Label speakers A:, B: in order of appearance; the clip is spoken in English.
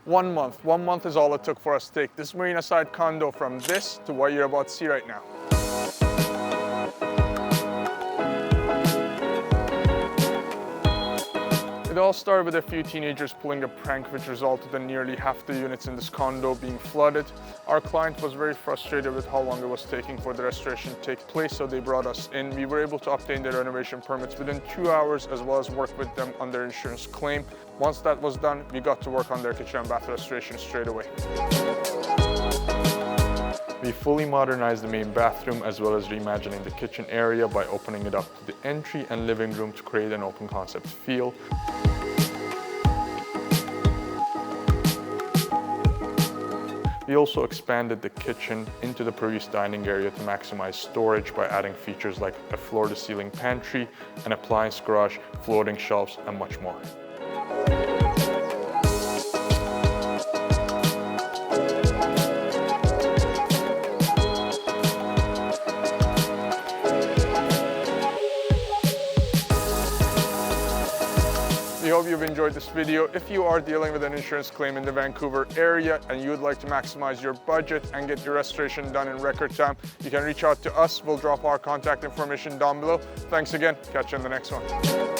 A: 1 month. 1 month is all it took for us to take this Marinaside condo from this to what you're about to see right now. It all started with a few teenagers pulling a prank, which resulted in nearly half the units in this condo being flooded. Our client was very frustrated with how long it was taking for the restoration to take place, so they brought us in. We were able to obtain their renovation permits within 2 hours, as well as work with them on their insurance claim. Once that was done, we got to work on their kitchen and bath restoration straight away. We fully modernized the main bathroom, as well as reimagining the kitchen area by opening it up to the entry and living room to create an open concept feel. We also expanded the kitchen into the previous dining area to maximize storage by adding features like a floor-to-ceiling pantry, an appliance garage, floating shelves, and much more. We hope you've enjoyed this video. If you are dealing with an insurance claim in the Vancouver area and you would like to maximize your budget and get your restoration done in record time, you can reach out to us. We'll drop our contact information down below. Thanks again. Catch you in the next one.